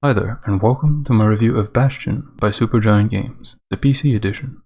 Hi there, and welcome to my review of Bastion by Supergiant Games, the PC edition.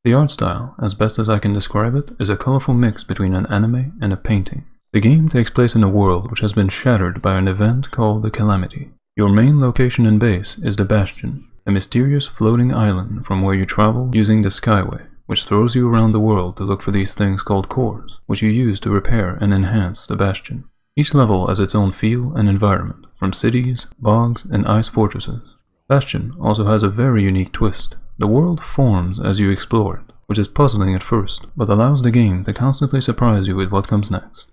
The art style, as best as I can describe it, is a colorful mix between an anime and a painting. The game takes place in a world which has been shattered by an event called the Calamity. Your main location and base is the Bastion, a mysterious floating island from where you travel using the Skyway, which throws you around the world to look for these things called cores, which you use to repair and enhance the Bastion. Each level has its own feel and environment, from cities, bogs, and ice fortresses. Bastion also has a very unique twist. The world forms as you explore it, which is puzzling at first, but allows the game to constantly surprise you with what comes next.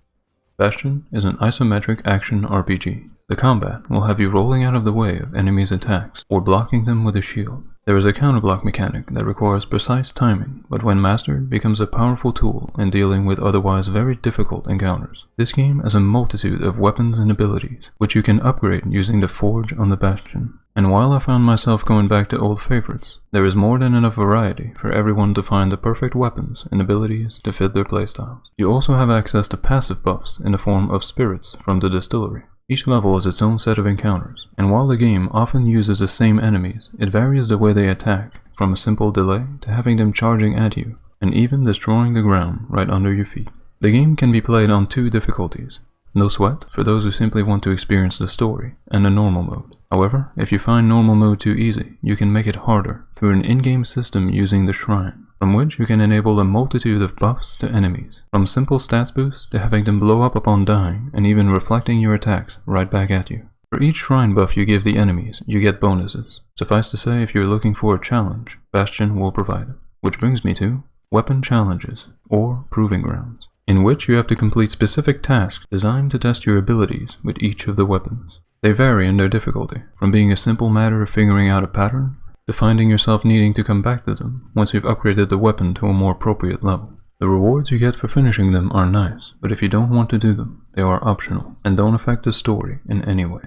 Bastion is an isometric action RPG. The combat will have you rolling out of the way of enemies' attacks, or blocking them with a shield. There is a counterblock mechanic that requires precise timing, but when mastered becomes a powerful tool in dealing with otherwise very difficult encounters. This game has a multitude of weapons and abilities, which you can upgrade using the forge on the Bastion. And while I found myself going back to old favorites, there is more than enough variety for everyone to find the perfect weapons and abilities to fit their playstyles. You also have access to passive buffs in the form of spirits from the distillery. Each level has its own set of encounters, and while the game often uses the same enemies, it varies the way they attack, from a simple delay to having them charging at you, and even destroying the ground right under your feet. The game can be played on 2 difficulties. No sweat for those who simply want to experience the story, and a normal mode. However, if you find normal mode too easy, you can make it harder through an in-game system using the Shrine, from which you can enable a multitude of buffs to enemies, from simple stats boosts to having them blow up upon dying and even reflecting your attacks right back at you. For each shrine buff you give the enemies, you get bonuses. Suffice to say, if you're looking for a challenge, Bastion will provide it. Which brings me to weapon challenges, or proving grounds, in which you have to complete specific tasks designed to test your abilities with each of the weapons. They vary in their difficulty, from being a simple matter of figuring out a pattern, to finding yourself needing to come back to them once you've upgraded the weapon to a more appropriate level. The rewards you get for finishing them are nice, but if you don't want to do them, they are optional and don't affect the story in any way.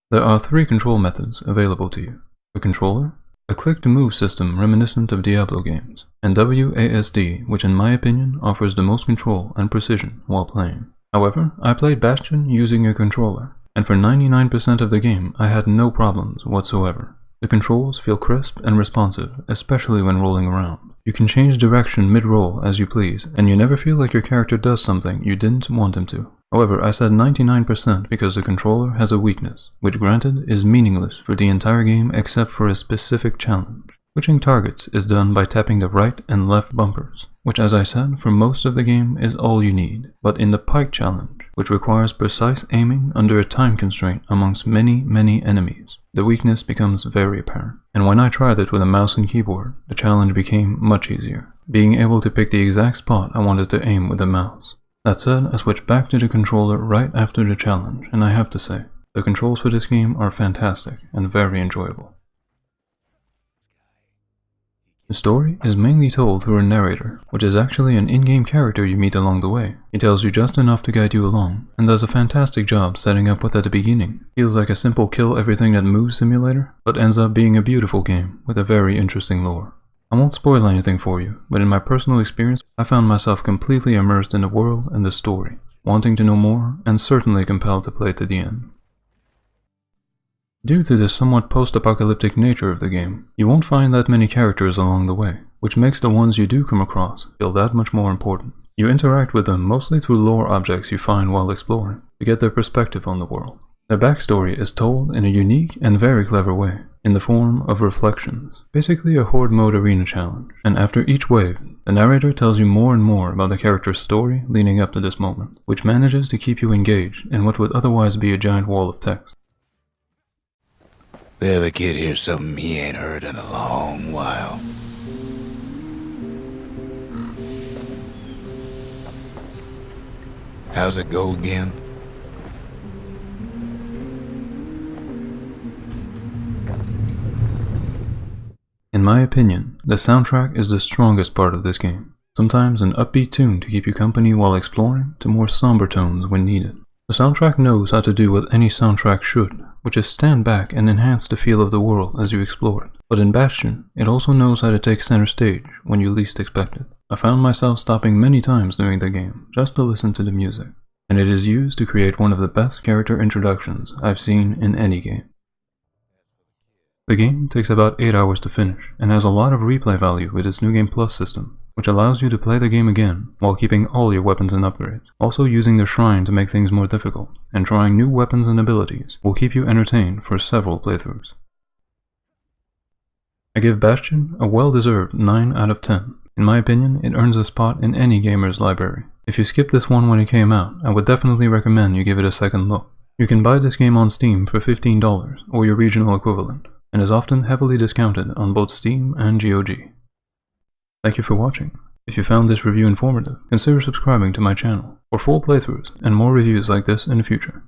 There are 3 control methods available to you: a controller, a click-to-move system reminiscent of Diablo games, and WASD, which in my opinion offers the most control and precision while playing. However, I played Bastion using a controller, and for 99% of the game I had no problems whatsoever. The controls feel crisp and responsive, especially when rolling around. You can change direction mid-roll as you please, and you never feel like your character does something you didn't want him to. However, I said 99% because the controller has a weakness, which granted is meaningless for the entire game except for a specific challenge. Switching targets is done by tapping the right and left bumpers, which as I said for most of the game is all you need, but in the pike challenge, which requires precise aiming under a time constraint amongst many enemies, the weakness becomes very apparent. And when I tried it with a mouse and keyboard, the challenge became much easier, being able to pick the exact spot I wanted to aim with the mouse. That said, I switched back to the controller right after the challenge, and I have to say, the controls for this game are fantastic and very enjoyable. The story is mainly told through a narrator, which is actually an in-game character you meet along the way. He tells you just enough to guide you along, and does a fantastic job setting up what at the beginning feels like a simple kill everything that moves simulator, but ends up being a beautiful game with a very interesting lore. I won't spoil anything for you, but in my personal experience, I found myself completely immersed in the world and the story, wanting to know more, and certainly compelled to play to the end. Due to the somewhat post-apocalyptic nature of the game, you won't find that many characters along the way, which makes the ones you do come across feel that much more important. You interact with them mostly through lore objects you find while exploring, to get their perspective on the world. Their backstory is told in a unique and very clever way, in the form of reflections, basically a horde mode arena challenge, and after each wave, the narrator tells you more and more about the character's story leading up to this moment, which manages to keep you engaged in what would otherwise be a giant wall of text. The other kid hears something he ain't heard in a long while. How's it go again? In my opinion, the soundtrack is the strongest part of this game. Sometimes an upbeat tune to keep you company while exploring, to more somber tones when needed. The soundtrack knows how to do what any soundtrack should, which is stand back and enhance the feel of the world as you explore it. But in Bastion, it also knows how to take center stage when you least expect it. I found myself stopping many times during the game just to listen to the music. and it is used to create one of the best character introductions I've seen in any game. The game takes about 8 hours to finish, and has a lot of replay value with its New Game Plus system, which allows you to play the game again while keeping all your weapons and upgrades. Also using the shrine to make things more difficult, and trying new weapons and abilities will keep you entertained for several playthroughs. I give Bastion a well-deserved 9 out of 10. In my opinion, it earns a spot in any gamer's library. If you skipped this one when it came out, I would definitely recommend you give it a second look. You can buy this game on Steam for $15 or your regional equivalent, and is often heavily discounted on both Steam and GOG. Thank you for watching. If you found this review informative, consider subscribing to my channel for full playthroughs and more reviews like this in the future.